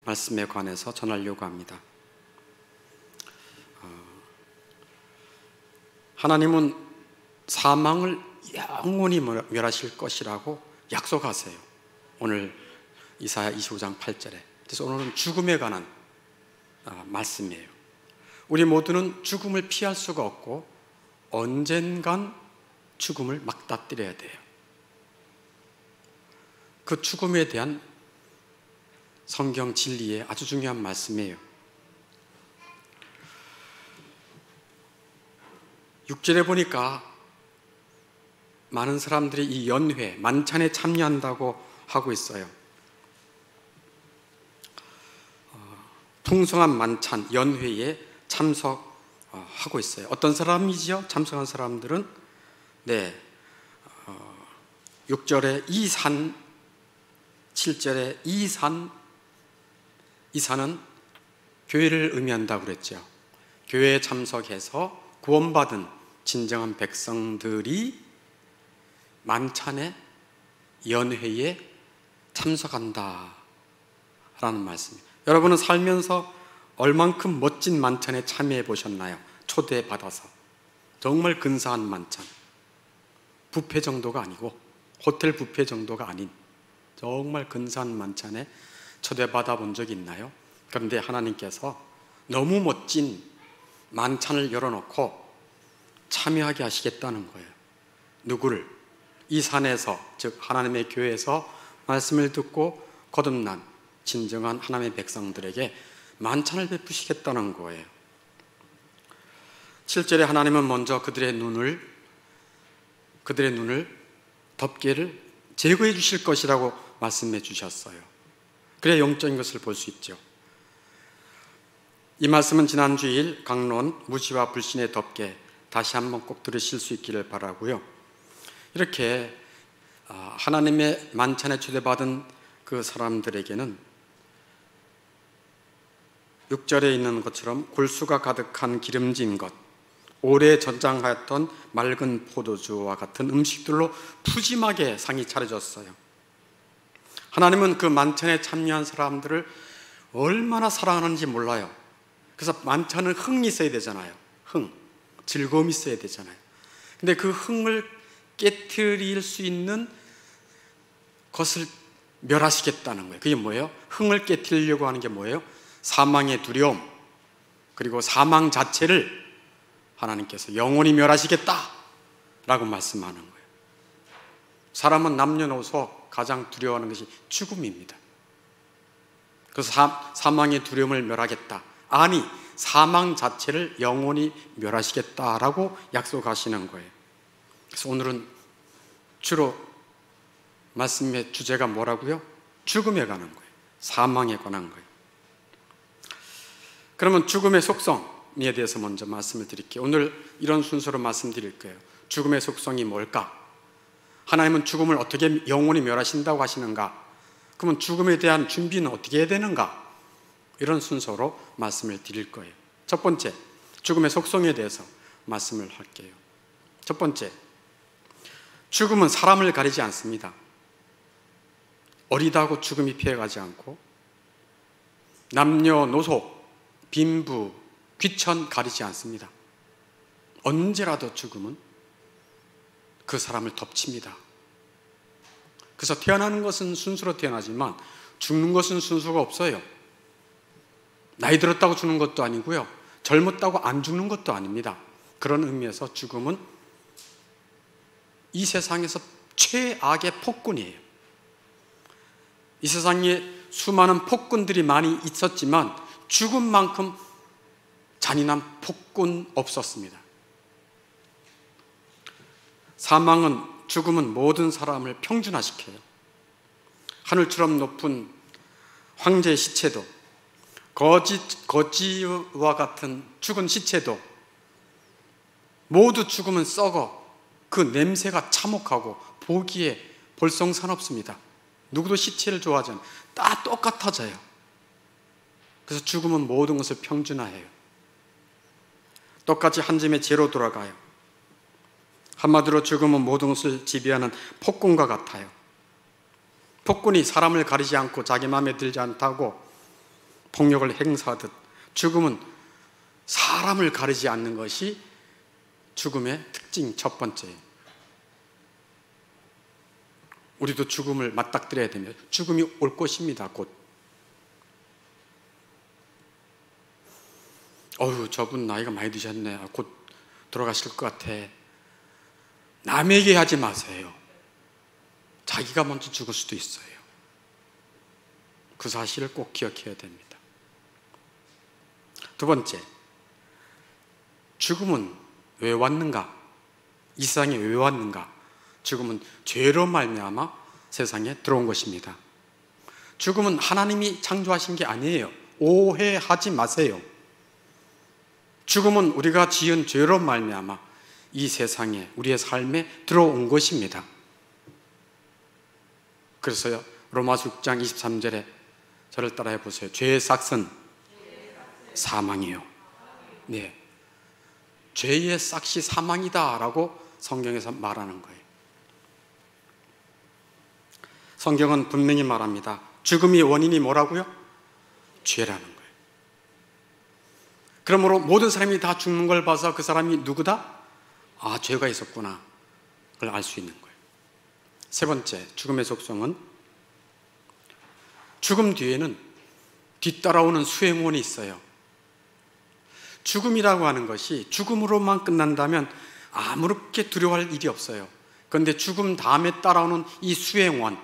말씀에 관해서 전하려고 합니다. 하나님은 사망을 영원히 멸하실 것이라고 약속하세요. 오늘 이사야 25장 8절에. 그래서 오늘은 죽음에 관한 말씀이에요. 우리 모두는 죽음을 피할 수가 없고 언젠간 죽음을 맞닥뜨려야 돼요. 그 죽음에 대한 성경 진리의 아주 중요한 말씀이에요. 6절에 보니까 많은 사람들이 이 연회, 만찬에 참여한다고 하고 있어요. 풍성한 만찬, 연회에 참석하고 있어요. 어떤 사람이지요? 참석한 사람들은 6절에 이산, 7절에 이산, 이산은 교회를 의미한다고 그랬죠. 교회에 참석해서 구원받은 진정한 백성들이 만찬의 연회에 참석한다 라는 말씀입니다. 여러분은 살면서 얼만큼 멋진 만찬에 참여해 보셨나요? 초대받아서 정말 근사한 만찬, 뷔페 정도가 아니고 호텔 뷔페 정도가 아닌 정말 근사한 만찬에 초대받아 본 적이 있나요? 그런데 하나님께서 너무 멋진 만찬을 열어놓고 참여하게 하시겠다는 거예요. 누구를? 이 산에서, 즉 하나님의 교회에서 말씀을 듣고 거듭난 진정한 하나님의 백성들에게 만찬을 베푸시겠다는 거예요. 7절에 하나님은 먼저 그들의 눈을 덮개를 제거해 주실 것이라고 말씀해 주셨어요. 그래야 영적인 것을 볼 수 있죠. 이 말씀은 지난 주일 강론 무지와 불신의 덮개 다시 한번 꼭 들으실 수 있기를 바라고요. 이렇게 하나님의 만찬에 초대받은 그 사람들에게는 6절에 있는 것처럼 골수가 가득한 기름진 것, 오래 전장하였던 맑은 포도주와 같은 음식들로 푸짐하게 상이 차려졌어요. 하나님은 그 만찬에 참여한 사람들을 얼마나 사랑하는지 몰라요. 그래서 만찬은 흥이 있어야 되잖아요. 흥, 즐거움이 있어야 되잖아요. 근데 그 흥을 깨트릴 수 있는 것을 멸하시겠다는 거예요. 그게 뭐예요? 흥을 깨트리려고 하는 게 뭐예요? 사망의 두려움, 그리고 사망 자체를 하나님께서 영원히 멸하시겠다라고 말씀하는 거예요. 사람은 남녀노소 가장 두려워하는 것이 죽음입니다. 그래서 사망의 두려움을 멸하겠다. 아니, 사망 자체를 영원히 멸하시겠다라고 약속하시는 거예요. 그래서 오늘은 주로 말씀의 주제가 뭐라고요? 죽음에 관한 거예요. 사망에 관한 거예요. 그러면 죽음의 속성에 대해서 먼저 말씀을 드릴게요. 오늘 이런 순서로 말씀드릴 거예요. 죽음의 속성이 뭘까? 하나님은 죽음을 어떻게 영원히 멸하신다고 하시는가? 그러면 죽음에 대한 준비는 어떻게 해야 되는가? 이런 순서로 말씀을 드릴 거예요. 첫 번째, 죽음의 속성에 대해서 말씀을 할게요. 첫 번째, 죽음은 사람을 가리지 않습니다. 어리다고 죽음이 피해가지 않고 남녀노소, 빈부, 귀천 가리지 않습니다. 언제라도 죽음은 그 사람을 덮칩니다. 그래서 태어나는 것은 순수로 태어나지만 죽는 것은 순수가 없어요. 나이 들었다고 죽는 것도 아니고요, 젊었다고 안 죽는 것도 아닙니다. 그런 의미에서 죽음은 이 세상에서 최악의 폭군이에요. 이 세상에 수많은 폭군들이 많이 있었지만 죽음만큼 잔인한 폭군 없었습니다. 죽음은 모든 사람을 평준화시켜요. 하늘처럼 높은 황제의 시체도, 거지와 같은 죽은 시체도 모두 죽으면 썩어 그 냄새가 참혹하고 보기에 볼썽사납습니다. 누구도 시체를 좋아하지 않아요. 다 똑같아져요. 그래서 죽음은 모든 것을 평준화해요. 똑같이 한 점의 재로 돌아가요. 한마디로 죽음은 모든 것을 지배하는 폭군과 같아요. 폭군이 사람을 가리지 않고 자기 마음에 들지 않다고 폭력을 행사하듯 죽음은 사람을 가리지 않는 것이 죽음의 특징 첫 번째예요. 우리도 죽음을 맞닥뜨려야 됩니다. 죽음이 올 것입니다. 곧. 저분 나이가 많이 드셨네. 곧 돌아가실 것 같아. 남에게 하지 마세요. 자기가 먼저 죽을 수도 있어요. 그 사실을 꼭 기억해야 됩니다. 두 번째, 죽음은 왜 왔는가? 이 세상에 왜 왔는가? 죽음은 죄로 말미암아 세상에 들어온 것입니다. 죽음은 하나님이 창조하신 게 아니에요. 오해하지 마세요. 죽음은 우리가 지은 죄로 말미암아 이 세상에, 우리의 삶에 들어온 것입니다. 그래서요, 로마서 6장 23절에 저를 따라해 보세요. 죄의 삭은 사망이에요. 네, 죄의 삭이 사망이다라고 성경에서 말하는 거예요. 성경은 분명히 말합니다. 죽음의 원인이 뭐라고요? 죄라는 거예요. 그러므로 모든 사람이 다 죽는 걸 봐서 그 사람이 누구다? 죄가 있었구나. 그걸 알 수 있는 거예요. 세 번째, 죽음의 속성은 죽음 뒤에는 뒤따라오는 수행원이 있어요. 죽음이라고 하는 것이 죽음으로만 끝난다면 아무렇게 두려워할 일이 없어요. 그런데 죽음 다음에 따라오는 이 수행원,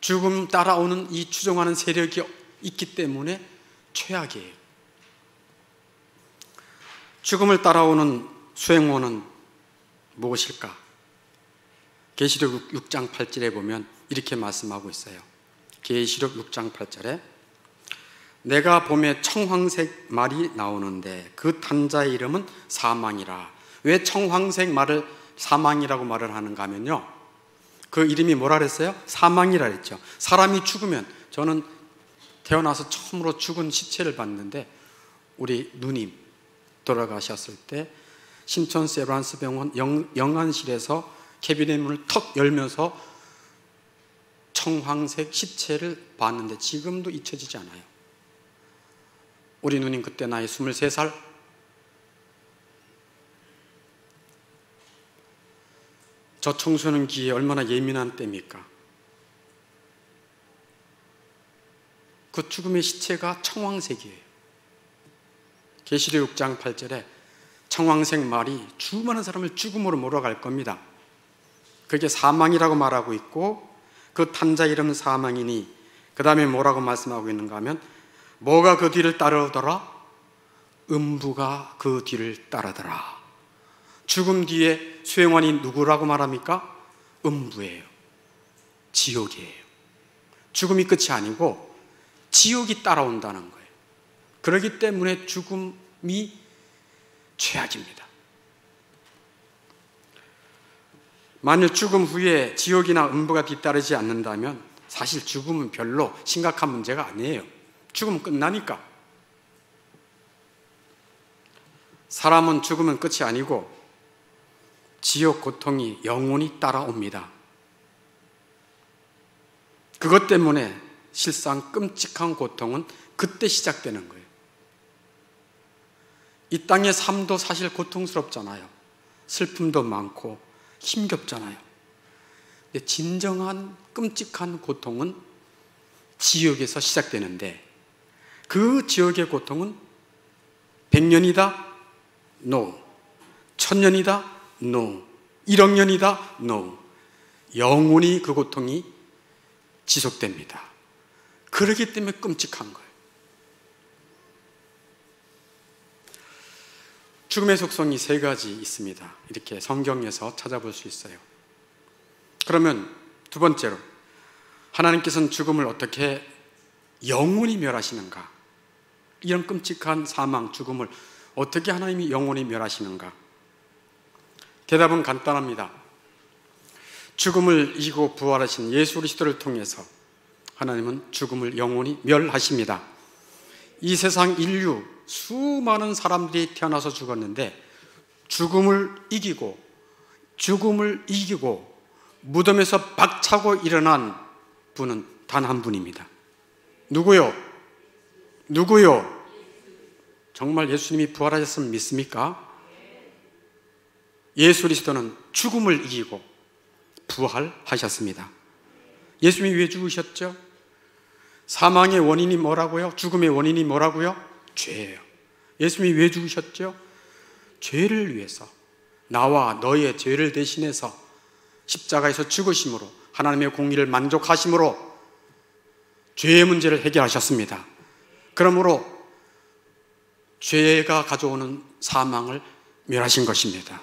죽음 따라오는 이 추종하는 세력이 있기 때문에 최악이에요. 죽음을 따라오는 수행원은 무엇일까? 계시록 6장 8절에 보면 이렇게 말씀하고 있어요. 계시록 6장 8절에 내가 봄에 청황색 말이 나오는데 그 탄 자의 이름은 사망이라. 왜 청황색 말을 사망이라고 말을 하는가 하면요, 그 이름이 뭐라 그랬어요? 사망이라 그랬죠. 사람이 죽으면, 저는 태어나서 처음으로 죽은 시체를 봤는데 우리 누님 돌아가셨을 때 신촌 세브란스 병원 영안실에서 캐비넷 문을 턱 열면서 청황색 시체를 봤는데 지금도 잊혀지지 않아요. 우리 누님 그때 나이 23살. 저 청소년기에 얼마나 예민한 때입니까? 그 죽음의 시체가 청황색이에요. 계시록 6장 8절에 청황색 말이 수많은 사람을 죽음으로 몰아갈 겁니다. 그게 사망이라고 말하고 있고, 그 탄자 이름은 사망이니 그 다음에 뭐라고 말씀하고 있는가 하면 뭐가 그 뒤를 따르더라? 음부가 그 뒤를 따르더라. 죽음 뒤에 수행원이 누구라고 말합니까? 음부예요. 지옥이에요. 죽음이 끝이 아니고 지옥이 따라온다는 거예요. 그렇기 때문에 죽음이 최악입니다. 만일 죽음 후에 지옥이나 음부가 뒤따르지 않는다면 사실 죽음은 별로 심각한 문제가 아니에요. 죽으면 끝나니까. 사람은 죽으면 끝이 아니고 지옥 고통이 영원히 따라옵니다. 그것 때문에 실상 끔찍한 고통은 그때 시작되는 거예요. 이 땅의 삶도 사실 고통스럽잖아요. 슬픔도 많고 힘겹잖아요. 근데 진정한 끔찍한 고통은 지옥에서 시작되는데, 그 지옥의 고통은 100년이다? No. 1000년이다? No. 1억 년이다? No. 영원히 그 고통이 지속됩니다. 그렇기 때문에 끔찍한 거예요. 죽음의 속성이 3가지 있습니다. 이렇게 성경에서 찾아볼 수 있어요. 그러면 두 번째로, 하나님께서는 죽음을 어떻게 영원히 멸하시는가? 이런 끔찍한 사망, 죽음을 어떻게 하나님이 영원히 멸하시는가? 대답은 간단합니다. 죽음을 이기고 부활하신 예수 그리스도를 통해서 하나님은 죽음을 영원히 멸하십니다. 이 세상 인류 수많은 사람들이 태어나서 죽었는데 죽음을 이기고 무덤에서 박차고 일어난 분은 단 한 분입니다. 누구요? 누구요? 정말 예수님이 부활하셨음을 믿습니까? 예수 그리스도는 죽음을 이기고 부활하셨습니다. 예수님이 왜 죽으셨죠? 사망의 원인이 뭐라고요? 죽음의 원인이 뭐라고요? 죄예요. 예수님이 왜 죽으셨죠? 죄를 위해서, 나와 너의 죄를 대신해서 십자가에서 죽으심으로, 하나님의 공의를 만족하심으로 죄의 문제를 해결하셨습니다. 그러므로 죄가 가져오는 사망을 멸하신 것입니다.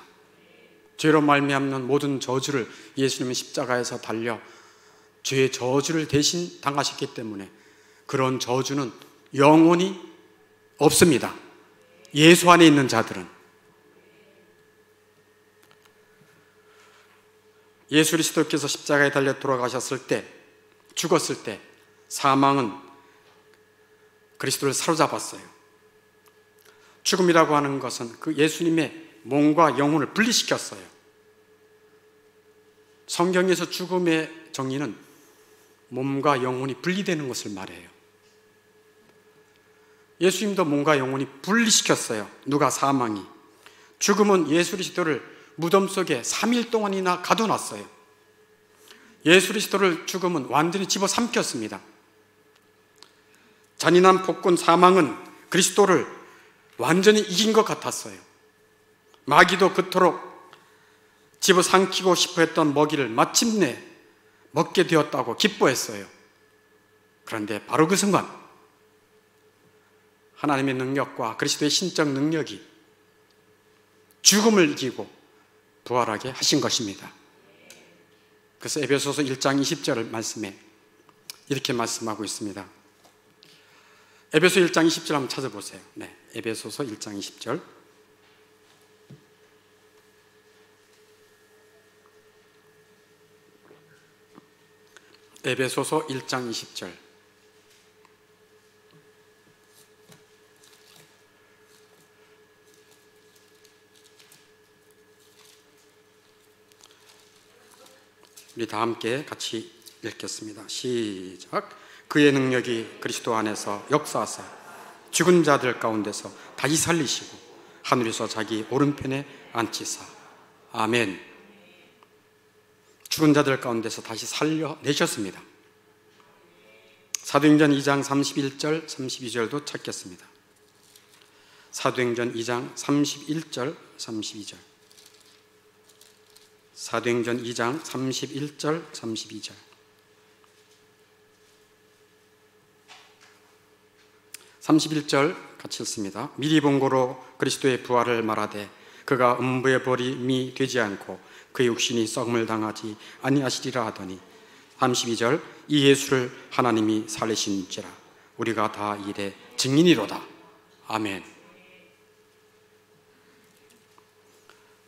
죄로 말미암는 모든 저주를 예수님은 십자가에서 달려 죄의 저주를 대신 당하셨기 때문에 그런 저주는 영원히 없습니다. 예수 안에 있는 자들은. 예수 그리스도께서 십자가에 달려 돌아가셨을 때, 죽었을 때 사망은 그리스도를 사로잡았어요. 죽음이라고 하는 것은 그 예수님의 몸과 영혼을 분리시켰어요. 성경에서 죽음의 정의는 몸과 영혼이 분리되는 것을 말해요. 예수님도 몸과 영혼이 분리시켰어요. 누가? 사망이. 죽음은 예수 그리스도를 무덤 속에 3일 동안이나 가둬놨어요. 예수 그리스도를 죽음은 완전히 집어삼켰습니다. 잔인한 폭군 사망은 그리스도를 완전히 이긴 것 같았어요. 마귀도 그토록 집어삼키고 싶어 했던 먹이를 마침내 먹게 되었다고 기뻐했어요. 그런데 바로 그 순간 하나님의 능력과 그리스도의 신적 능력이 죽음을 이기고 부활하게 하신 것입니다. 그래서 에베소서 1장 20절 말씀에 이렇게 말씀하고 있습니다. 에베소 1장 20절 한번 찾아보세요. 네, 에베소서 1장 20절. 에베소서 1장 20절. 우리 다 함께 같이 읽겠습니다. 시작. 그의 능력이 그리스도 안에서 역사하사 죽은 자들 가운데서 다시 살리시고 하늘에서 자기 오른편에 앉히사. 아멘. 죽은 자들 가운데서 다시 살려내셨습니다. 사도행전 2장 31절 32절도 찾겠습니다. 사도행전 2장 31절 32절. 사도행전 2장 31절 32절. (31절) 같이 읽습니다. 미리 본 고로 그리스도의 부활을 말하되 그가 음부에 버림이 되지 않고 그의 육신이 썩음을 당하지 아니하시리라 하더니 32절 이 예수를 하나님이 살리신지라 우리가 다 이래 증인이로다. 아멘.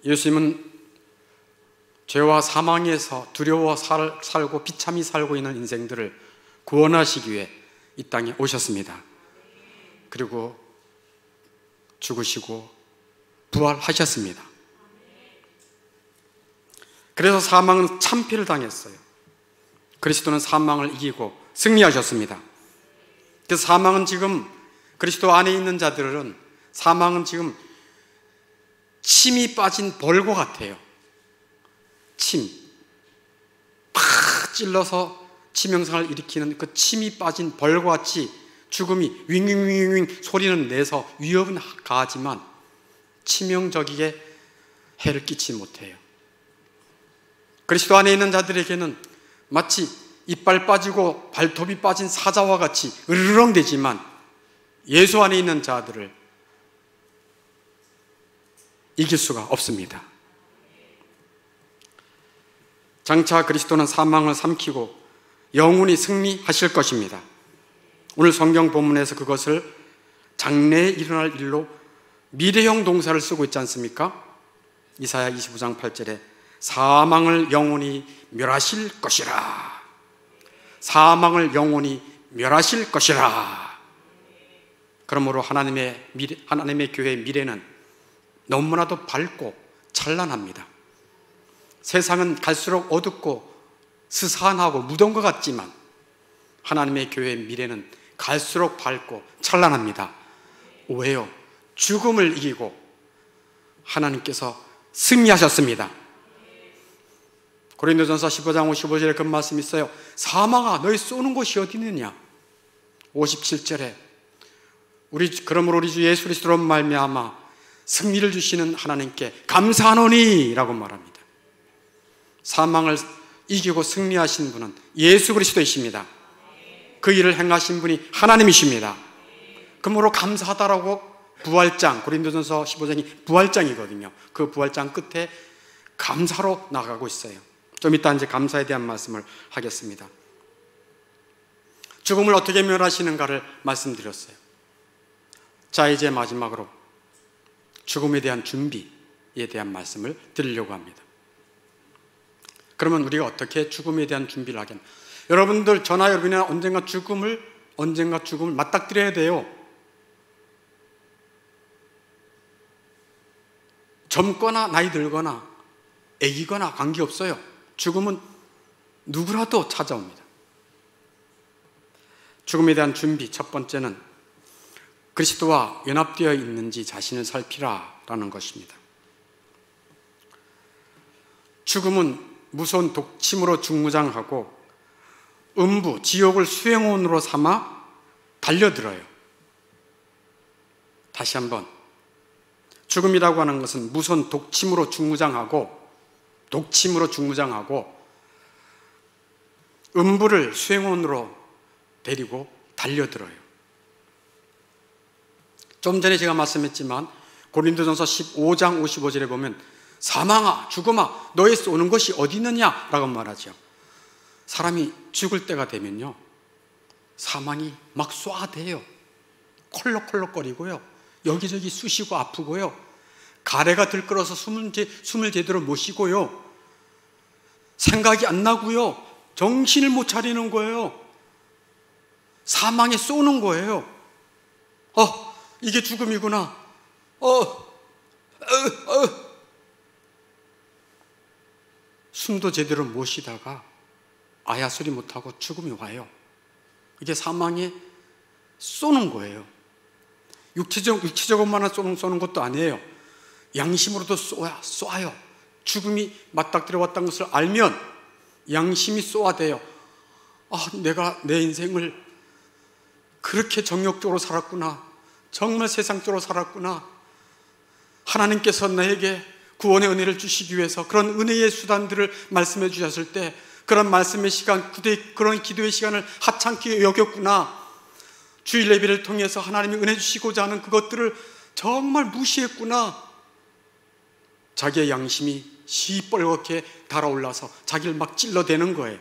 예수님은 죄와 사망에서 두려워 살고 비참히 살고 있는 인생들을 구원하시기 위해 이 땅에 오셨습니다. 그리고 죽으시고 부활하셨습니다. 그래서 사망은 참패를 당했어요. 그리스도는 사망을 이기고 승리하셨습니다. 그래서 사망은 지금 그리스도 안에 있는 자들은 사망은 지금 침이 빠진 벌과 같아요. 침, 팍 찔러서 치명상을 일으키는 그 침이 빠진 벌과 같이 죽음이 윙윙윙윙 소리는 내서 위협은 가하지만 치명적이게 해를 끼치지 못해요. 그리스도 안에 있는 자들에게는 마치 이빨 빠지고 발톱이 빠진 사자와 같이 으르렁대지만 예수 안에 있는 자들을 이길 수가 없습니다. 장차 그리스도는 사망을 삼키고 영원히 승리하실 것입니다. 오늘 성경 본문에서 그것을 장래에 일어날 일로 미래형 동사를 쓰고 있지 않습니까? 이사야 25장 8절에 사망을 영원히 멸하실 것이라. 사망을 영원히 멸하실 것이라. 그러므로 하나님의 교회의 미래는 너무나도 밝고 찬란합니다. 세상은 갈수록 어둡고 스산하고 무더운 것 같지만 하나님의 교회의 미래는 갈수록 밝고 찬란합니다. 왜요? 죽음을 이기고 하나님께서 승리하셨습니다. 고린도전서 15장 55절에 그 말씀이 있어요. 사망아 너희 쏘는 곳이 어디 있느냐? 57절에 그러므로 우리 주 예수 그리스도로 말미암아 승리를 주시는 하나님께 감사하노니 라고 말합니다. 사망을 이기고 승리하신 분은 예수 그리스도이십니다. 그 일을 행하신 분이 하나님이십니다. 그러므로 감사하다라고 부활장, 고린도전서 15장이 부활장이거든요. 그 부활장 끝에 감사로 나가고 있어요. 좀 이따 이제 감사에 대한 말씀을 하겠습니다. 죽음을 어떻게 멸하시는가를 말씀드렸어요. 자, 이제 마지막으로 죽음에 대한 준비에 대한 말씀을 드리려고 합니다. 그러면 우리가 어떻게 죽음에 대한 준비를 하겠나? 여러분들, 저나 여러분이 언젠가 죽음을 맞닥뜨려야 돼요. 젊거나 나이 들거나 애기거나 관계없어요. 죽음은 누구라도 찾아옵니다. 죽음에 대한 준비, 첫 번째는 그리스도와 연합되어 있는지 자신을 살피라라는 것입니다. 죽음은 무서운 독침으로 중무장하고 음부, 지옥을 수행원으로 삼아 달려들어요. 다시 한번, 죽음이라고 하는 것은 무서운 독침으로 중무장하고 음부를 수행원으로 데리고 달려들어요. 좀 전에 제가 말씀했지만 고린도전서 15장 55절에 보면 사망아 죽음아 너의 쏘는 것이 어디 있느냐 라고 말하죠. 사람이 죽을 때가 되면요, 사망이 막 쏘아대요. 콜록콜록거리고요, 여기저기 쑤시고 아프고요, 가래가 들끓어서 숨을 제대로 못 쉬고요, 생각이 안 나고요, 정신을 못 차리는 거예요. 사망에 쏘는 거예요. 이게 죽음이구나. 숨도 제대로 못 쉬다가 아야 소리 못하고 죽음이 와요. 이게 사망에 쏘는 거예요. 육체적으로만 쏘는 것도 아니에요. 양심으로도 쏘아요. 죽음이 맞닥뜨려 왔다는 것을 알면 양심이 쏘아대요. 내가 내 인생을 그렇게 정욕적으로 살았구나. 정말 세상적으로 살았구나. 하나님께서 나에게 구원의 은혜를 주시기 위해서 그런 은혜의 수단들을 말씀해 주셨을 때 그런 말씀의 시간, 그런 기도의 시간을 하찮게 여겼구나. 주일 예배를 통해서 하나님이 은혜 주시고자 하는 그것들을 정말 무시했구나. 자기의 양심이 시뻘겋게 달아올라서 자기를 막 찔러대는 거예요.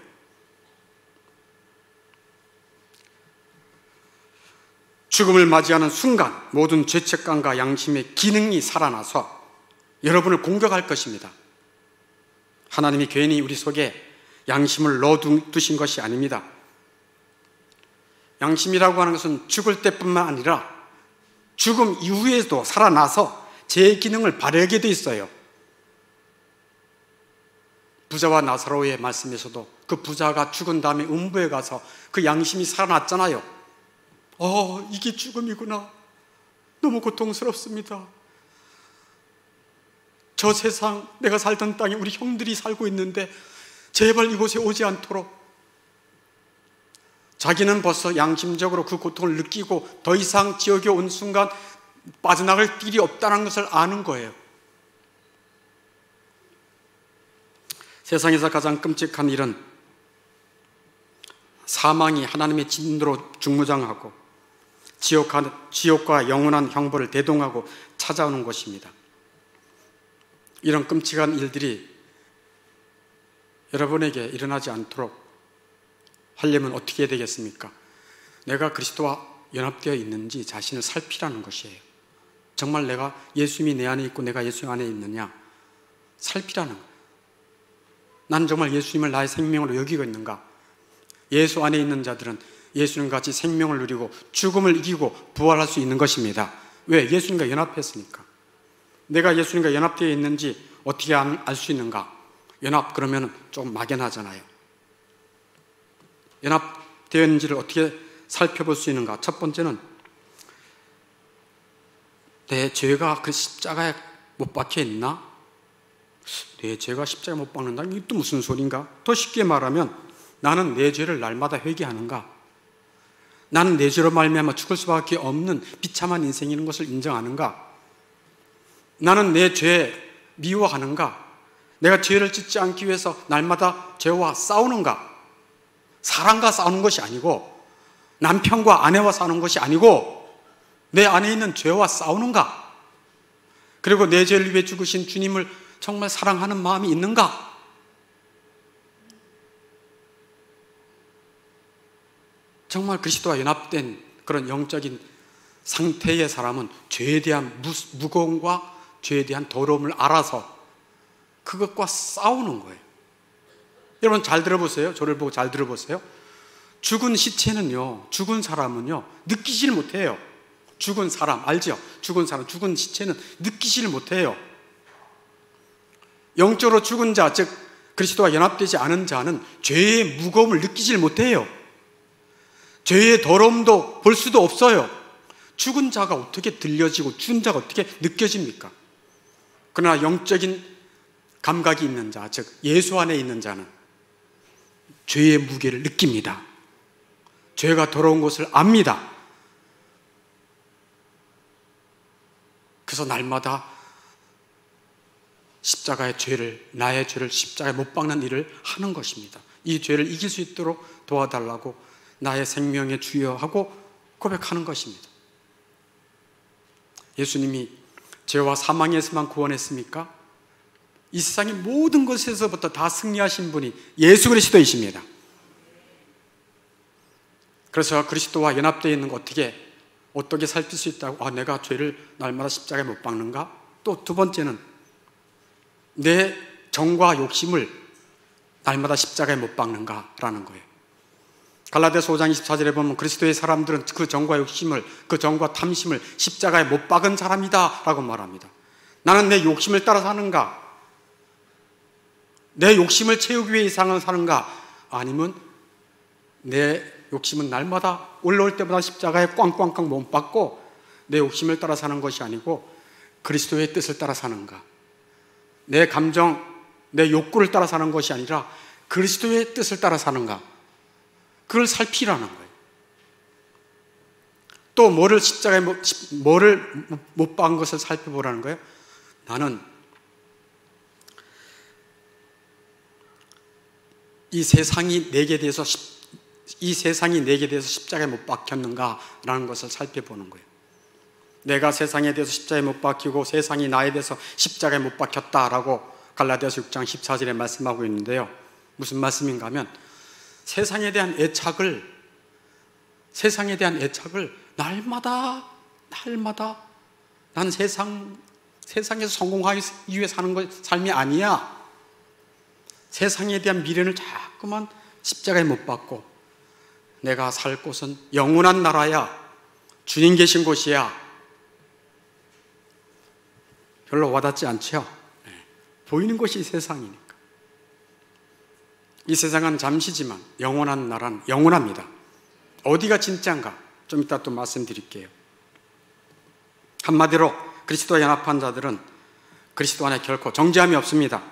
죽음을 맞이하는 순간 모든 죄책감과 양심의 기능이 살아나서 여러분을 공격할 것입니다. 하나님이 괜히 우리 속에 양심을 넣어두신 것이 아닙니다. 양심이라고 하는 것은 죽을 때뿐만 아니라 죽음 이후에도 살아나서 제 기능을 발휘하게 돼 있어요. 부자와 나사로의 말씀에서도 그 부자가 죽은 다음에 음부에 가서 그 양심이 살아났잖아요. 이게 죽음이구나. 너무 고통스럽습니다. 저 세상, 내가 살던 땅에 우리 형들이 살고 있는데 제발 이곳에 오지 않도록. 자기는 벌써 양심적으로 그 고통을 느끼고 더 이상 지옥에 온 순간 빠져나갈 길이 없다는 것을 아는 거예요. 세상에서 가장 끔찍한 일은 사망이 하나님의 진노로 중무장하고 지옥과 영원한 형벌을 대동하고 찾아오는 것입니다. 이런 끔찍한 일들이 여러분에게 일어나지 않도록 하려면 어떻게 해야 되겠습니까? 내가 그리스도와 연합되어 있는지 자신을 살피라는 것이에요. 정말 내가 예수님이 내 안에 있고 내가 예수 안에 있느냐 살피라는 거예요. 난 정말 예수님을 나의 생명으로 여기고 있는가? 예수 안에 있는 자들은 예수님과 같이 생명을 누리고 죽음을 이기고 부활할 수 있는 것입니다. 왜? 예수님과 연합했으니까. 내가 예수님과 연합되어 있는지 어떻게 알 수 있는가? 연합 그러면 좀 막연하잖아요. 연합되어 있는지를 어떻게 살펴볼 수 있는가? 첫 번째는 내 죄가 그 십자가에 못 박혀 있나? 내 죄가 십자가에 못 박는다? 이게 또 무슨 소린가? 더 쉽게 말하면 나는 내 죄를 날마다 회개하는가? 나는 내 죄로 말미암아 죽을 수밖에 없는 비참한 인생이라는 것을 인정하는가? 나는 내 죄 미워하는가? 내가 죄를 짓지 않기 위해서 날마다 죄와 싸우는가? 사람과 싸우는 것이 아니고, 남편과 아내와 싸우는 것이 아니고, 내 안에 있는 죄와 싸우는가? 그리고 내 죄를 위해 죽으신 주님을 정말 사랑하는 마음이 있는가? 정말 그리스도와 연합된 그런 영적인 상태의 사람은 죄에 대한 무거움과 죄에 대한 더러움을 알아서 그것과 싸우는 거예요. 여러분 잘 들어보세요. 저를 보고 잘 들어보세요. 죽은 시체는요, 죽은 사람은요, 느끼질 못해요. 죽은 사람, 알죠? 죽은 사람, 죽은 시체는 느끼질 못해요. 영적으로 죽은 자, 즉 그리스도와 연합되지 않은 자는 죄의 무거움을 느끼질 못해요. 죄의 더러움도 볼 수도 없어요. 죽은 자가 어떻게 들려지고 죽은 자가 어떻게 느껴집니까? 그러나 영적인 감각이 있는 자, 즉 예수 안에 있는 자는 죄의 무게를 느낍니다. 죄가 더러운 것을 압니다. 그래서 날마다 십자가의 죄를, 나의 죄를 십자가에 못 박는 일을 하는 것입니다. 이 죄를 이길 수 있도록 도와달라고 나의 생명의 주여 하고 고백하는 것입니다. 예수님이 죄와 사망에서만 구원했습니까? 이 세상의 모든 것에서부터 다 승리하신 분이 예수 그리스도이십니다. 그래서 그리스도와 연합되어 있는 거 어떻게 살필 수 있다고? 내가 죄를 날마다 십자가에 못 박는가? 또 두 번째는 내 정과 욕심을 날마다 십자가에 못 박는가라는 거예요. 갈라디아서 5장 24절에 보면 그리스도의 사람들은 그 정과 욕심을, 그 정과 탐심을 십자가에 못 박은 사람이다 라고 말합니다. 나는 내 욕심을 따라 사는가? 내 욕심을 채우기 위해 이 세상을 사는가? 아니면 내 욕심은 날마다 올라올 때마다 십자가에 꽝꽝꽝 못 박고 내 욕심을 따라 사는 것이 아니고 그리스도의 뜻을 따라 사는가? 내 감정, 내 욕구를 따라 사는 것이 아니라 그리스도의 뜻을 따라 사는가? 그걸 살피라는 거예요. 또 뭐를 십자가에 뭐를 못 박은 것을 살펴보라는 거예요. 나는 이 세상이 내게 대해서 십자가에 못 박혔는가라는 것을 살펴보는 거예요. 내가 세상에 대해서 십자가에 못 박히고 세상이 나에 대해서 십자가에 못 박혔다라고 갈라디아서 6장 14절에 말씀하고 있는데요. 무슨 말씀인가 하면 세상에 대한 애착을 날마다 난 세상에서 성공하기 위해 사는 삶이 아니야. 세상에 대한 미련을 자꾸만 십자가에 못 박고 내가 살 곳은 영원한 나라야. 주님 계신 곳이야. 별로 와닿지 않죠? 보이는 것이 세상이니까. 이 세상은 잠시지만 영원한 나라는 영원합니다. 어디가 진짜인가? 좀 이따 또 말씀드릴게요. 한마디로 그리스도와 연합한 자들은 그리스도 안에 결코 정죄함이 없습니다.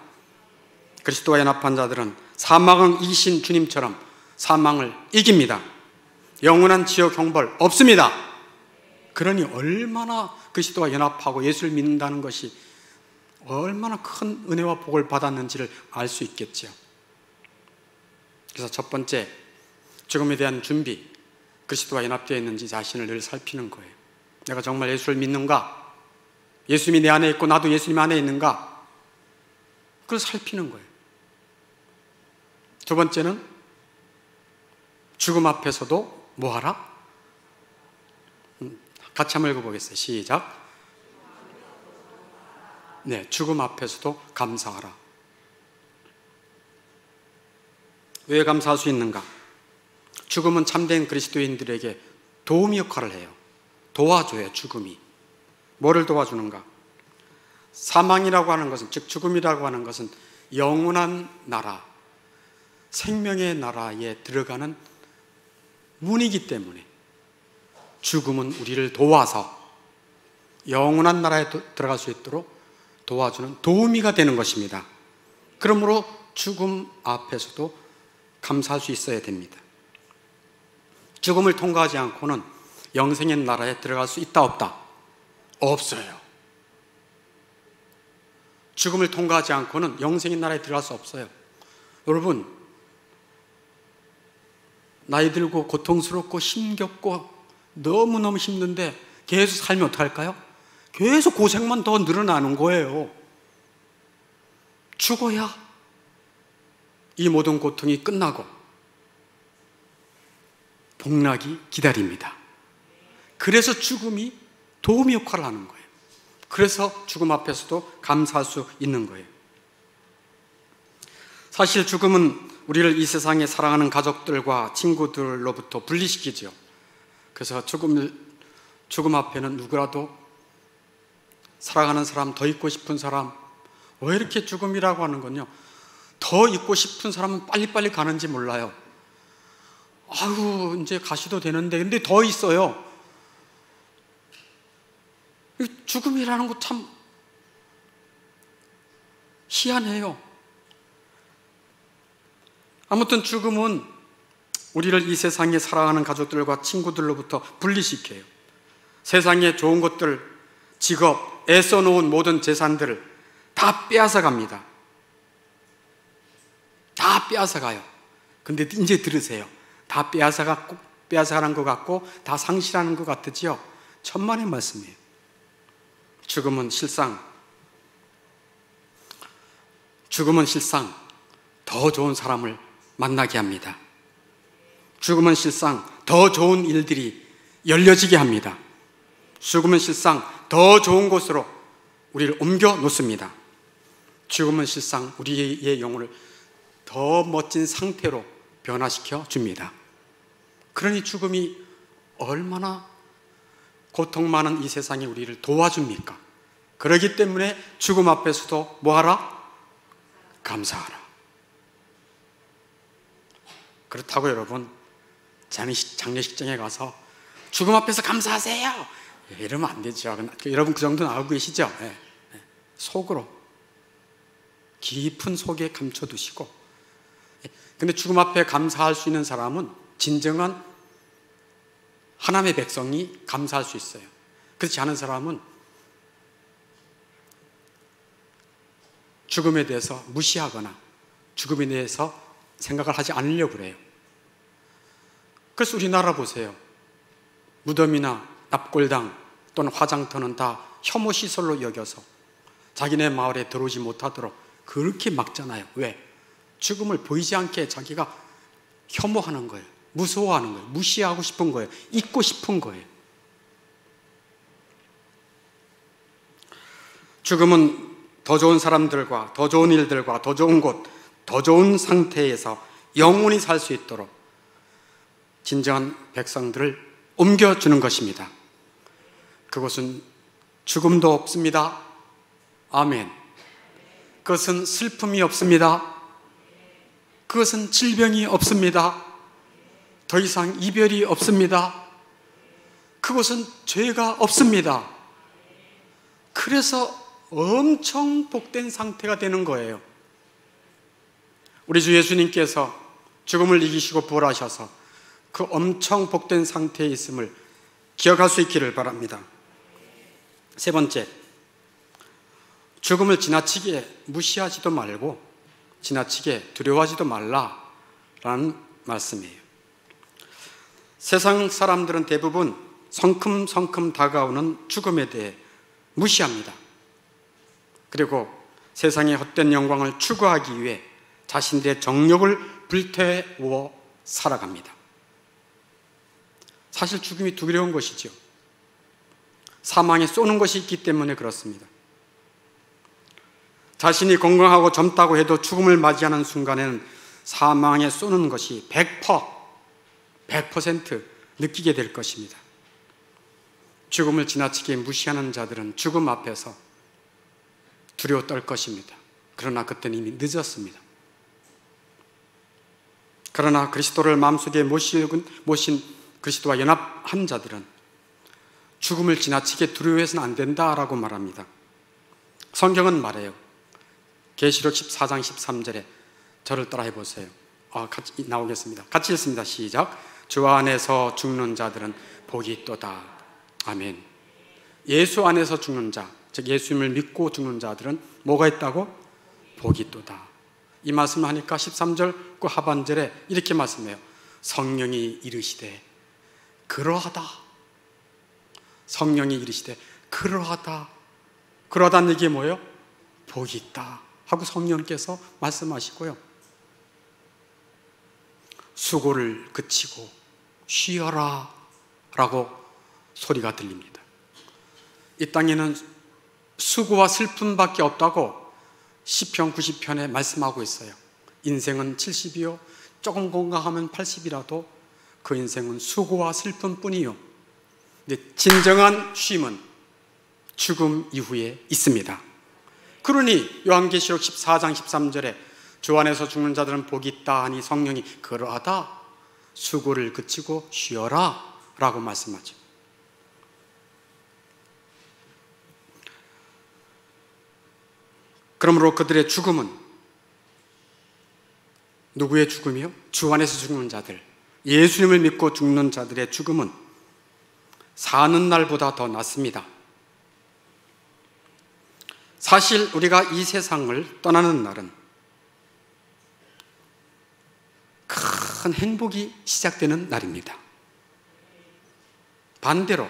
그리스도와 연합한 자들은 사망을 이기신 주님처럼 사망을 이깁니다. 영원한 지옥 형벌 없습니다. 그러니 얼마나 그리스도와 연합하고 예수를 믿는다는 것이 얼마나 큰 은혜와 복을 받았는지를 알 수 있겠죠. 그래서 첫 번째, 죽음에 대한 준비, 그리스도와 연합되어 있는지 자신을 늘 살피는 거예요. 내가 정말 예수를 믿는가? 예수님이 내 안에 있고 나도 예수님 안에 있는가? 그걸 살피는 거예요. 두 번째는 죽음 앞에서도 뭐하라? 같이 한번 읽어보겠어요. 시작. 네, 죽음 앞에서도 감사하라. 왜 감사할 수 있는가? 죽음은 참된 그리스도인들에게 도움 역할을 해요. 도와줘요, 죽음이. 뭐를 도와주는가? 사망이라고 하는 것은, 즉 죽음이라고 하는 것은 영원한 나라, 생명의 나라에 들어가는 문이기 때문에 죽음은 우리를 도와서 영원한 나라에 들어갈 수 있도록 도와주는 도우미가 되는 것입니다. 그러므로 죽음 앞에서도 감사할 수 있어야 됩니다. 죽음을 통과하지 않고는 영생의 나라에 들어갈 수 있다 없다? 없어요. 죽음을 통과하지 않고는 영생의 나라에 들어갈 수 없어요. 여러분, 나이 들고 고통스럽고 힘겹고 너무너무 힘든데 계속 살면 어떡할까요? 계속 고생만 더 늘어나는 거예요. 죽어야 이 모든 고통이 끝나고 복락이 기다립니다. 그래서 죽음이 도우미 역할을 하는 거예요. 그래서 죽음 앞에서도 감사할 수 있는 거예요. 사실 죽음은 우리를 이 세상에 사랑하는 가족들과 친구들로부터 분리시키죠. 그래서 죽음 앞에는 누구라도 사랑하는 사람, 더 있고 싶은 사람, 왜 이렇게 죽음이라고 하는 건요, 더 있고 싶은 사람은 빨리빨리 가는지 몰라요. 아유, 이제 가셔도 되는데, 근데 더 있어요. 죽음이라는 거 참 희한해요. 아무튼 죽음은 우리를 이 세상에 사랑하는 가족들과 친구들로부터 분리시켜요. 세상에 좋은 것들, 직업, 애써 놓은 모든 재산들을 다 빼앗아 갑니다. 다 빼앗아 가요. 근데 이제 들으세요. 다 빼앗아가는 것 같고 다 상실하는 것 같으지요? 천만의 말씀이에요. 죽음은 실상 더 좋은 사람을 만나게 합니다. 죽음은 실상 더 좋은 일들이 열려지게 합니다. 죽음은 실상 더 좋은 곳으로 우리를 옮겨 놓습니다. 죽음은 실상 우리의 영혼을 더 멋진 상태로 변화시켜 줍니다. 그러니 죽음이 얼마나 고통 많은 이 세상에 우리를 도와줍니까? 그렇기 때문에 죽음 앞에서도 뭐하라? 감사하라. 그렇다고 여러분, 장례식장에 가서 죽음 앞에서 감사하세요 이러면 안 되죠. 여러분 그 정도는 알고 계시죠? 속으로 깊은 속에 감춰두시고. 근데 죽음 앞에 감사할 수 있는 사람은 진정한 하나님의 백성이 감사할 수 있어요. 그렇지 않은 사람은 죽음에 대해서 무시하거나 죽음에 대해서 생각을 하지 않으려고 그래요. 그래서 우리나라 보세요. 무덤이나 납골당 또는 화장터는 다 혐오 시설로 여겨서 자기네 마을에 들어오지 못하도록 그렇게 막잖아요. 왜? 죽음을 보이지 않게 자기가 혐오하는 거예요. 무서워하는 거예요. 무시하고 싶은 거예요. 잊고 싶은 거예요. 죽음은 더 좋은 사람들과 더 좋은 일들과 더 좋은 곳, 더 좋은 상태에서 영원히 살 수 있도록 진정한 백성들을 옮겨주는 것입니다. 그것은 죽음도 없습니다. 아멘. 그것은 슬픔이 없습니다. 그것은 질병이 없습니다. 더 이상 이별이 없습니다. 그것은 죄가 없습니다. 그래서 엄청 복된 상태가 되는 거예요. 우리 주 예수님께서 죽음을 이기시고 부활하셔서 그 엄청 복된 상태에 있음을 기억할 수 있기를 바랍니다. 세 번째, 죽음을 지나치게 무시하지도 말고 지나치게 두려워하지도 말라라는 말씀이에요. 세상 사람들은 대부분 성큼성큼 다가오는 죽음에 대해 무시합니다. 그리고 세상의 헛된 영광을 추구하기 위해 자신들의 정욕을 불태워 살아갑니다. 사실 죽음이 두려운 것이죠. 사망에 쏘는 것이 있기 때문에 그렇습니다. 자신이 건강하고 젊다고 해도 죽음을 맞이하는 순간에는 사망에 쏘는 것이 100% 느끼게 될 것입니다. 죽음을 지나치게 무시하는 자들은 죽음 앞에서 두려워 떨 것입니다. 그러나 그때는 이미 늦었습니다. 그러나 그리스도를 마음속에 모신 그리스도와 연합한 자들은 죽음을 지나치게 두려워해서는 안 된다라고 말합니다. 성경은 말해요. 계시록 14장 13절에 저를 따라해 보세요. 같이 나오겠습니다. 같이 읽습니다. 시작. 주 안에서 죽는 자들은 복이 있도다. 아멘. 예수 안에서 죽는 자, 즉 예수님을 믿고 죽는 자들은 뭐가 있다고? 복이 있도다. 이 말씀을 하니까 13절 그 하반절에 이렇게 말씀해요. 성령이 이르시되 그러하다. 성령이 이르시되 그러하다. 그러하다는 얘기 뭐예요? 복이 있다 하고 성령께서 말씀하시고요. 수고를 그치고 쉬어라 라고 소리가 들립니다. 이 땅에는 수고와 슬픔밖에 없다고 시편 90편에 말씀하고 있어요. 인생은 70이요 조금 건강하면 80이라도 그 인생은 수고와 슬픔뿐이요. 근데 진정한 쉼은 죽음 이후에 있습니다. 그러니 요한계시록 14장 13절에 주 안에서 죽는 자들은 복이 있다 하니 성령이 그러하다. 수고를 그치고 쉬어라 라고 말씀하죠. 그러므로 그들의 죽음은 누구의 죽음이요? 주 안에서 죽는 자들, 예수님을 믿고 죽는 자들의 죽음은 사는 날보다 더 낫습니다. 사실 우리가 이 세상을 떠나는 날은 큰 행복이 시작되는 날입니다. 반대로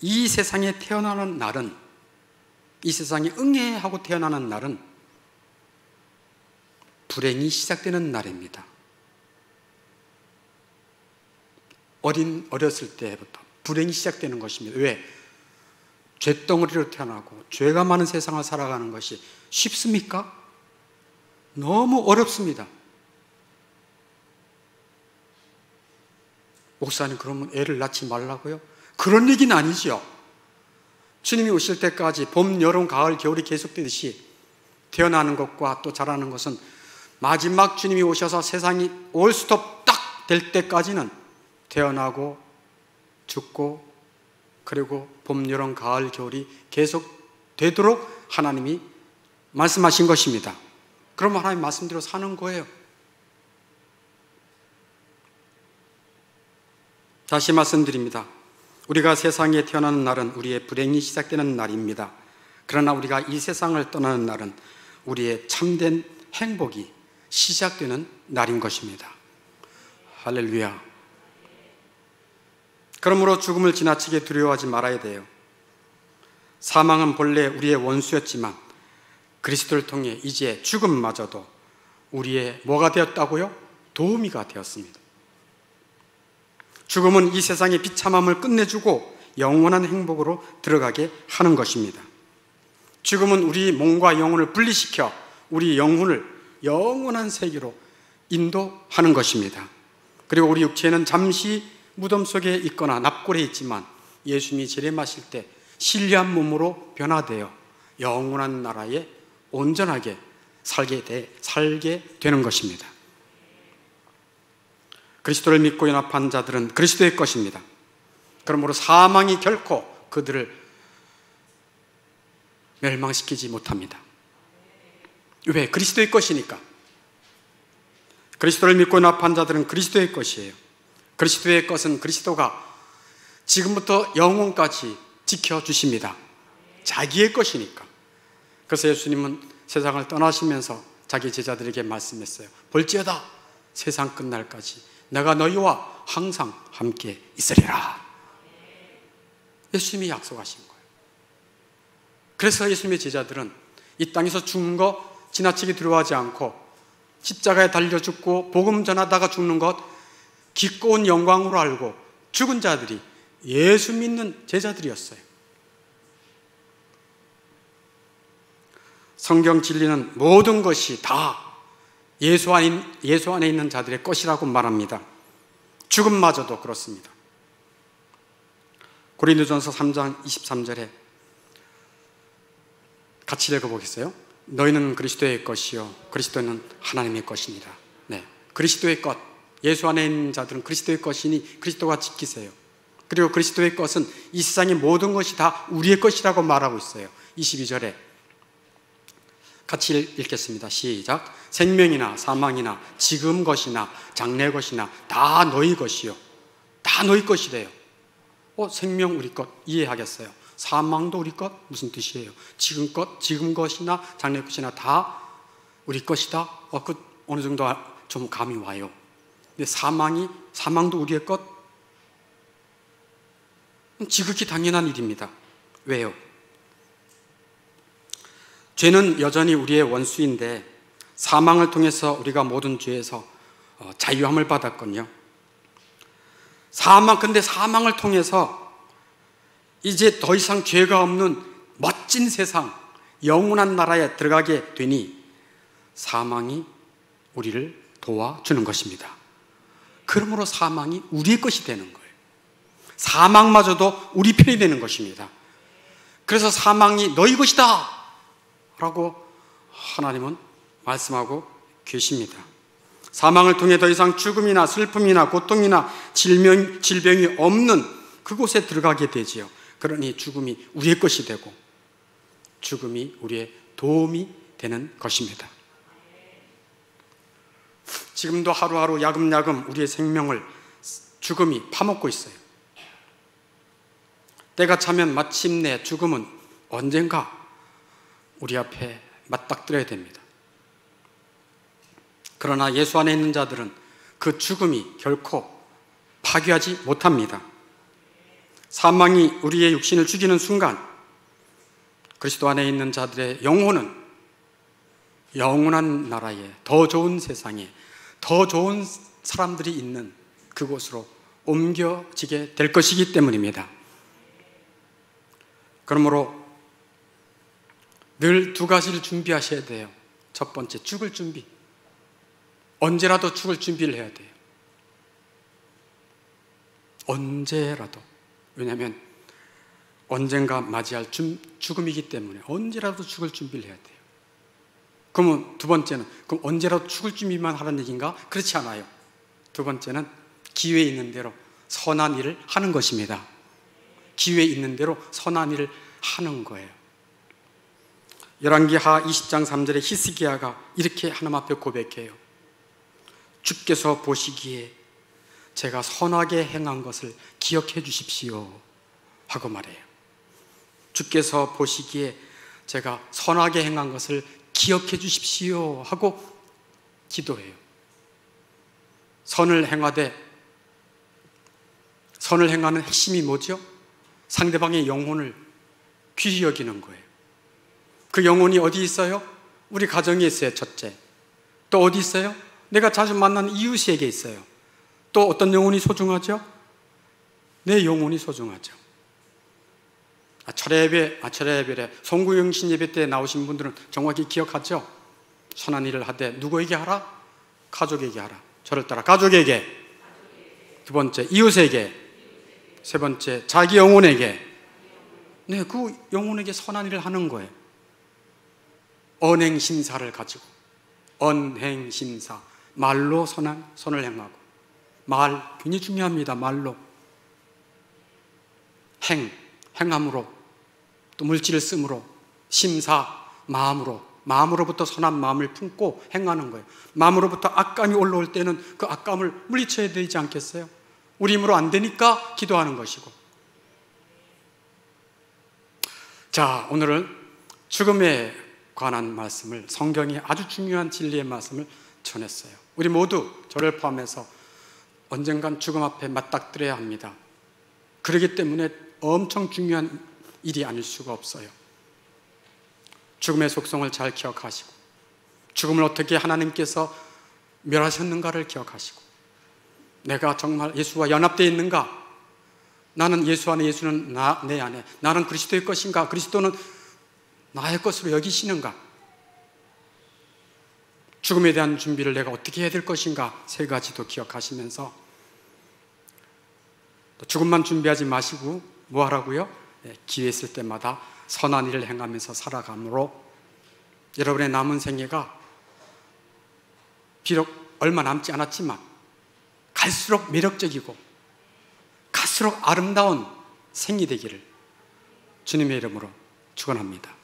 이 세상에 태어나는 날은, 이 세상에 응애하고 태어나는 날은 불행이 시작되는 날입니다. 어렸을 때부터 불행이 시작되는 것입니다. 왜? 죄덩어리로 태어나고 죄가 많은 세상을 살아가는 것이 쉽습니까? 너무 어렵습니다. 목사님, 그러면 애를 낳지 말라고요? 그런 얘기는 아니죠. 주님이 오실 때까지 봄, 여름, 가을, 겨울이 계속되듯이 태어나는 것과 또 자라는 것은 마지막 주님이 오셔서 세상이 올스톱 딱 될 때까지는 태어나고 죽고 그리고 봄, 여름, 가을, 겨울이 계속 되도록 하나님이 말씀하신 것입니다. 그럼 하나님 말씀대로 사는 거예요. 다시 말씀드립니다. 우리가 세상에 태어나는 날은 우리의 불행이 시작되는 날입니다. 그러나 우리가 이 세상을 떠나는 날은 우리의 참된 행복이 시작되는 날인 것입니다. 할렐루야. 그러므로 죽음을 지나치게 두려워하지 말아야 돼요. 사망은 본래 우리의 원수였지만 그리스도를 통해 이제 죽음마저도 우리의 뭐가 되었다고요? 도우미가 되었습니다. 죽음은 이 세상의 비참함을 끝내주고 영원한 행복으로 들어가게 하는 것입니다. 죽음은 우리 몸과 영혼을 분리시켜 우리 영혼을 영원한 세계로 인도하는 것입니다. 그리고 우리 육체는 잠시 무덤 속에 있거나 납골에 있지만 예수님이 재림하실 때 신리한 몸으로 변화되어 영원한 나라에 온전하게 살게 되는 것입니다. 그리스도를 믿고 연합한 자들은 그리스도의 것입니다. 그러므로 사망이 결코 그들을 멸망시키지 못합니다. 왜? 그리스도의 것이니까. 그리스도를 믿고 연합한 자들은 그리스도의 것이에요. 그리스도의 것은 그리스도가 지금부터 영원까지 지켜주십니다. 자기의 것이니까. 그래서 예수님은 세상을 떠나시면서 자기 제자들에게 말씀했어요. 볼지어다 세상 끝날까지 내가 너희와 항상 함께 있으리라. 예수님이 약속하신 거예요. 그래서 예수님의 제자들은 이 땅에서 죽는 거 지나치게 두려워하지 않고 십자가에 달려 죽고 복음 전하다가 죽는 것 기꺼운 영광으로 알고 죽은 자들이 예수 믿는 제자들이었어요. 성경 진리는 모든 것이 다 예수 안에 있는 자들의 것이라고 말합니다. 죽음마저도 그렇습니다. 고린도전서 3장 23절에 같이 읽어보겠어요? 너희는 그리스도의 것이요 그리스도는 하나님의 것입니다. 네, 그리스도의 것, 예수 안에 있는 자들은 그리스도의 것이니 그리스도가 지키세요. 그리고 그리스도의 것은 이 세상의 모든 것이 다 우리의 것이라고 말하고 있어요. 22절에 같이 읽겠습니다. 시작. 생명이나 사망이나 지금 것이나 장래 것이나 다 너희 것이요. 다 너희 것이래요. 생명 우리 것 이해하겠어요. 사망도 우리 것 무슨 뜻이에요? 지금 것이나 장래 것이나 다 우리 것이다. 어느 정도 좀 감이 와요. 근데 사망도 우리의 것? 지극히 당연한 일입니다. 왜요? 죄는 여전히 우리의 원수인데 사망을 통해서 우리가 모든 죄에서 자유함을 받았거든요. 근데 사망을 통해서 이제 더 이상 죄가 없는 멋진 세상, 영원한 나라에 들어가게 되니 사망이 우리를 도와주는 것입니다. 그러므로 사망이 우리의 것이 되는 거예요. 사망마저도 우리 편이 되는 것입니다. 그래서 사망이 너희 것이다 라고 하나님은 말씀하고 계십니다. 사망을 통해 더 이상 죽음이나 슬픔이나 고통이나 질병이 없는 그곳에 들어가게 되지요. 그러니 죽음이 우리의 것이 되고 죽음이 우리의 도움이 되는 것입니다. 지금도 하루하루 야금야금 우리의 생명을 죽음이 파먹고 있어요. 때가 차면 마침내 죽음은 언젠가 우리 앞에 맞닥뜨려야 됩니다. 그러나 예수 안에 있는 자들은 그 죽음이 결코 파괴하지 못합니다. 사망이 우리의 육신을 죽이는 순간 그리스도 안에 있는 자들의 영혼은 영원한 나라에, 더 좋은 세상에, 더 좋은 사람들이 있는 그곳으로 옮겨지게 될 것이기 때문입니다. 그러므로 늘 두 가지를 준비하셔야 돼요. 첫 번째, 죽을 준비. 언제라도 죽을 준비를 해야 돼요. 언제라도. 왜냐하면 언젠가 맞이할 죽음이기 때문에 언제라도 죽을 준비를 해야 돼요. 그러면 두 번째는, 그럼 언제라도 죽을 준비만 하라는 얘기인가? 그렇지 않아요. 두 번째는 기회 있는 대로 선한 일을 하는 것입니다. 기회 있는 대로 선한 일을 하는 거예요. 열왕기하 20장 3절에 히스기야가 이렇게 하나님 앞에 고백해요. 주께서 보시기에 제가 선하게 행한 것을 기억해 주십시오 하고 말해요. 주께서 보시기에 제가 선하게 행한 것을 기억해 주십시오 하고 기도해요. 선을 행하는 핵심이 뭐죠? 상대방의 영혼을 귀히 여기는 거예요. 그 영혼이 어디 있어요? 우리 가정에 있어요. 첫째. 또 어디 있어요? 내가 자주 만나는 이웃에게 있어요. 또 어떤 영혼이 소중하죠? 내 영혼이 소중하죠. 철야 예배에 송구영신 예배 때 나오신 분들은 정확히 기억하죠? 선한 일을 하되 누구에게 하라? 가족에게 하라. 저를 따라 가족에게, 두 번째 이웃에게, 세 번째 자기 영혼에게. 네, 그 영혼에게 선한 일을 하는 거예요. 언행심사를 가지고, 언행심사, 말로 선을 행하고. 말 굉장히 중요합니다. 말로, 행함으로, 또 물질을 쓰므로, 심사, 마음으로부터 선한 마음을 품고 행하는 거예요. 마음으로부터 악감이 올라올 때는 그 악감을 물리쳐야 되지 않겠어요? 우리 힘으로 안 되니까 기도하는 것이고. 자, 오늘은 죽음에 관한 말씀을, 성경이 아주 중요한 진리의 말씀을 전했어요. 우리 모두 저를 포함해서 언젠간 죽음 앞에 맞닥뜨려야 합니다. 그렇기 때문에 엄청 중요한 일이 아닐 수가 없어요. 죽음의 속성을 잘 기억하시고, 죽음을 어떻게 하나님께서 멸하셨는가를 기억하시고, 내가 정말 예수와 연합되어 있는가? 나는 예수 안에, 예수는 내 안에, 나는 그리스도의 것인가? 그리스도는 나의 것으로 여기시는가? 죽음에 대한 준비를 내가 어떻게 해야 될 것인가? 세 가지도 기억하시면서, 죽음만 준비하지 마시고 뭐 하라고요? 기회 있을 때마다 선한 일을 행하면서 살아감으로 여러분의 남은 생애가 비록 얼마 남지 않았지만 갈수록 매력적이고 갈수록 아름다운 생이 되기를 주님의 이름으로 축원합니다.